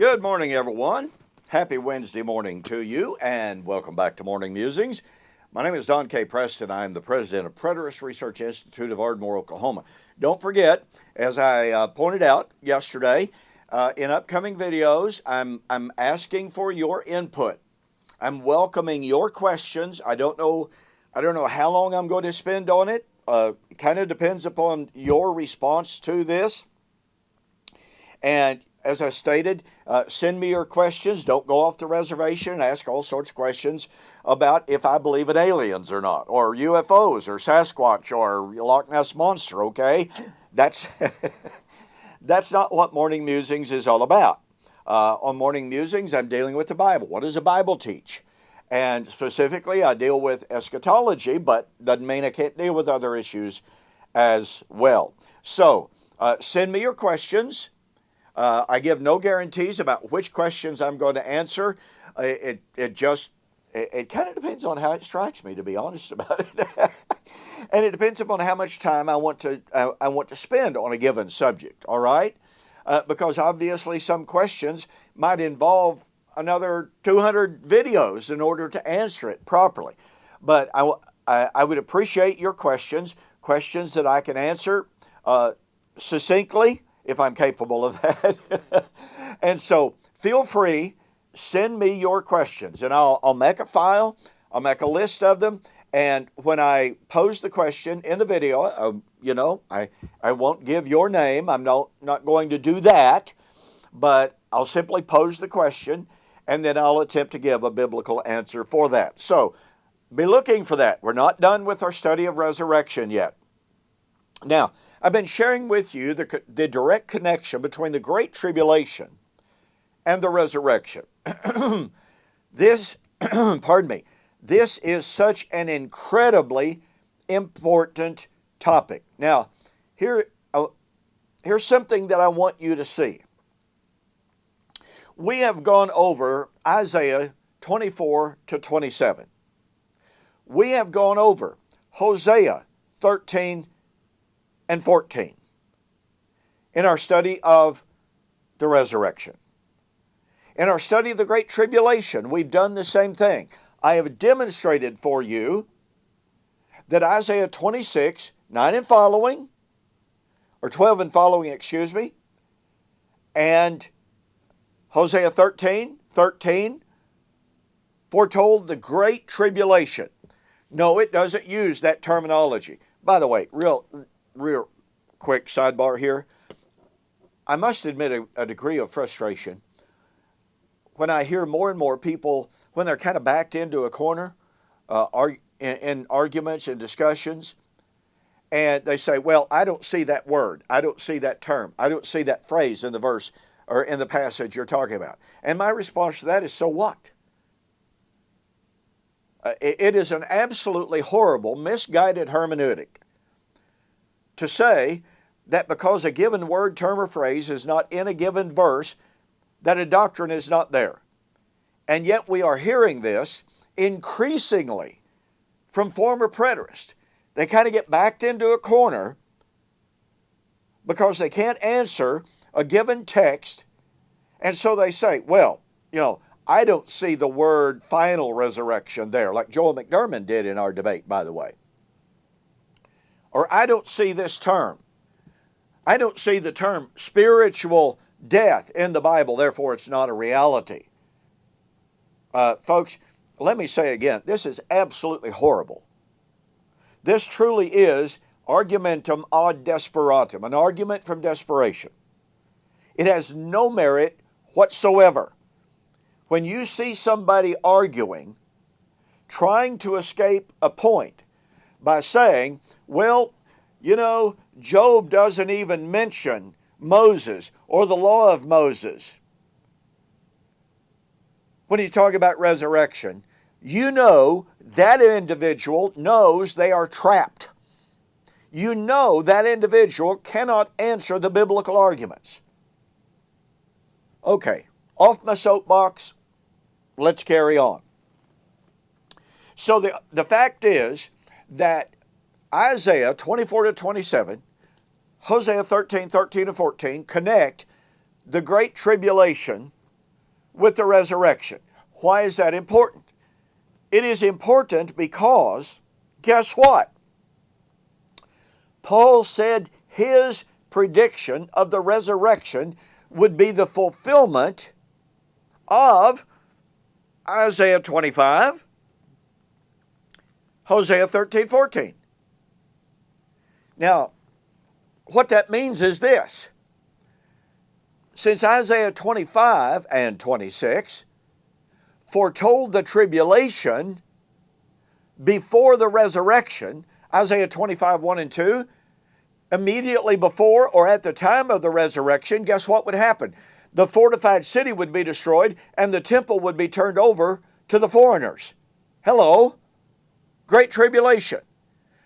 Good morning, everyone. Happy Wednesday morning to you, and welcome back to Morning Musings. My name is Don K. Preston. I'm the president of Preterist Research Institute of Ardmore, Oklahoma. Don't forget, as I pointed out yesterday, in upcoming videos, I'm asking for your input. I'm welcoming your questions. I don't know how long I'm going to spend on it. It kind of depends upon your response to this. And as I stated, send me your questions. Don't go off the reservation and ask all sorts of questions about if I believe in aliens or not, or UFOs, or Sasquatch, or Loch Ness Monster, okay? That's not what Morning Musings is all about. On Morning Musings, I'm dealing with the Bible. What does the Bible teach? And specifically, I deal with eschatology, but doesn't mean I can't deal with other issues as well. So, send me your questions. I give no guarantees about which questions I'm going to answer. It kind of depends on how it strikes me, to be honest about it. And it depends upon how much time I want to spend on a given subject, all right? Because obviously some questions might involve another 200 videos in order to answer it properly. But I would appreciate your questions that I can answer succinctly, if I'm capable of that. And so feel free, send me your questions, and I'll make a file, I'll make a list of them, and when I pose the question in the video, I won't give your name. I'm not going to do that, but I'll simply pose the question, and then I'll attempt to give a biblical answer for that. So be looking for that. We're not done with our study of resurrection yet. Now, I've been sharing with you the direct connection between the Great Tribulation and the resurrection. This is such an incredibly important topic. Now, here's something that I want you to see. We have gone over Isaiah 24 to 27. We have gone over Hosea 13 and 14 in our study of the resurrection. In our study of the Great Tribulation, we've done the same thing. I have demonstrated for you that Isaiah 26, 9 and following, or 12 and following, and Hosea 13 foretold the Great Tribulation. No, it doesn't use that terminology. By the way, real quick sidebar here. I must admit a degree of frustration when I hear more and more people, when they're kind of backed into a corner in arguments and discussions, and they say, well, I don't see that word. I don't see that term. I don't see that phrase in the verse or in the passage you're talking about. And my response to that is, so what? It is an absolutely horrible, misguided hermeneutic to say that because a given word, term, or phrase is not in a given verse, that a doctrine is not there. And yet we are hearing this increasingly from former preterists. They kind of get backed into a corner because they can't answer a given text, and so they say, well, I don't see the word final resurrection there, like Joel McDermott did in our debate, by the way. Or I don't see this term. I don't see the term spiritual death in the Bible, therefore it's not a reality. Folks, let me say again, this is absolutely horrible. This truly is argumentum ad desperatum, an argument from desperation. It has no merit whatsoever. When you see somebody arguing, trying to escape a point by saying, well, Job doesn't even mention Moses or the law of Moses. When he's talking about resurrection, that individual knows they are trapped. That individual cannot answer the biblical arguments. Okay, off my soapbox, let's carry on. So the fact is that Isaiah 24 to 27, Hosea 13 and 14 connect the Great Tribulation with the resurrection. Why is that important? It is important because, guess what? Paul said his prediction of the resurrection would be the fulfillment of Isaiah 25, Hosea 13:14. Now, what that means is this. Since Isaiah 25 and 26 foretold the tribulation before the resurrection, Isaiah 25, 1 and 2, immediately before or at the time of the resurrection, guess what would happen? The fortified city would be destroyed and the temple would be turned over to the foreigners. Hello, Great Tribulation.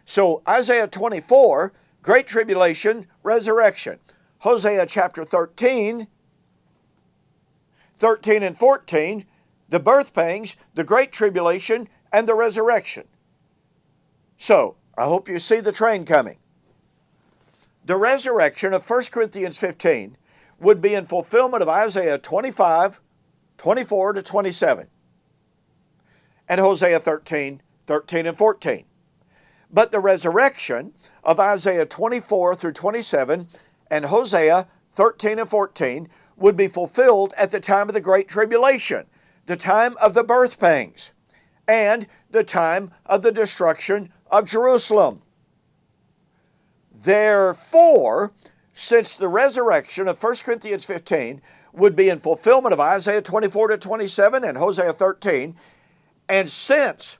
So Isaiah 24, Great Tribulation, resurrection. Hosea chapter 13, 13 and 14, the birth pangs, the Great Tribulation, and the resurrection. So, I hope you see the train coming. The resurrection of 1 Corinthians 15 would be in fulfillment of Isaiah 25, 24 to 27, and Hosea 13, 13 and 14. But the resurrection of Isaiah 24 through 27 and Hosea 13 and 14 would be fulfilled at the time of the Great Tribulation, the time of the birth pangs, and the time of the destruction of Jerusalem. Therefore, since the resurrection of 1 Corinthians 15 would be in fulfillment of Isaiah 24 to 27 and Hosea 13, and since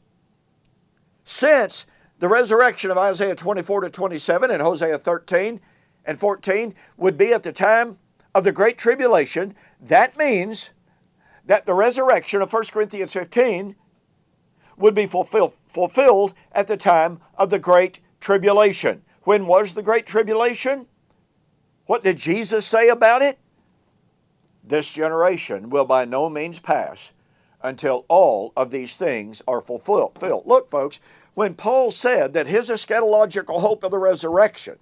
the resurrection of Isaiah 24 to 27 and Hosea 13 and 14 would be at the time of the Great Tribulation, that means that the resurrection of 1 Corinthians 15 would be fulfilled at the time of the Great Tribulation. When was the Great Tribulation? What did Jesus say about it? This generation will by no means pass until all of these things are fulfilled. Look, folks, when Paul said that his eschatological hope of the resurrection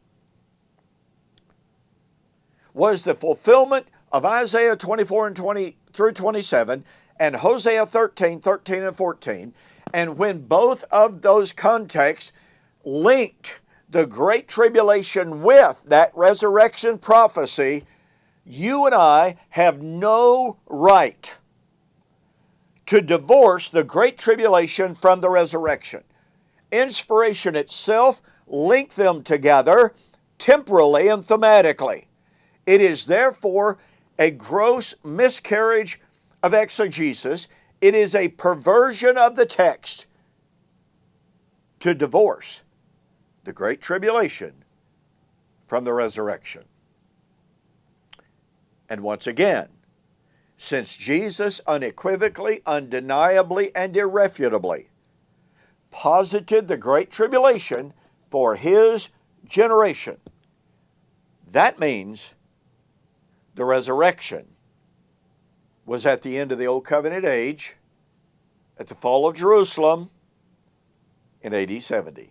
was the fulfillment of Isaiah 24 and 20 through 27 and Hosea 13, 13 and 14, and when both of those contexts linked the Great Tribulation with that resurrection prophecy, you and I have no right to divorce the Great Tribulation from the resurrection. Inspiration itself linked them together temporally and thematically. It is therefore a gross miscarriage of exegesis. It is a perversion of the text to divorce the Great Tribulation from the resurrection. And once again, since Jesus unequivocally, undeniably, and irrefutably posited the Great Tribulation for His generation, that means the resurrection was at the end of the Old Covenant age, at the fall of Jerusalem in AD 70.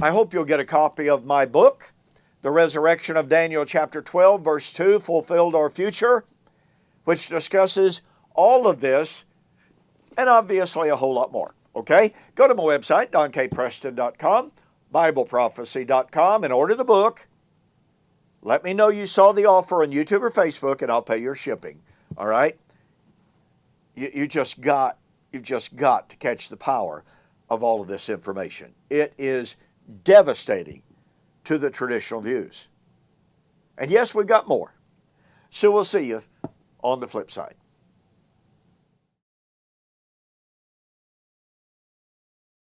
I hope you'll get a copy of my book, The Resurrection of Daniel chapter 12, verse 2, Fulfilled or Future, which discusses all of this and obviously a whole lot more. Okay? Go to my website, donkpreston.com, bibleprophecy.com, and order the book. Let me know you saw the offer on YouTube or Facebook, and I'll pay your shipping. All right? You've just got to catch the power of all of this information. It is devastating to the traditional views. And yes, we've got more. So we'll see you on the flip side.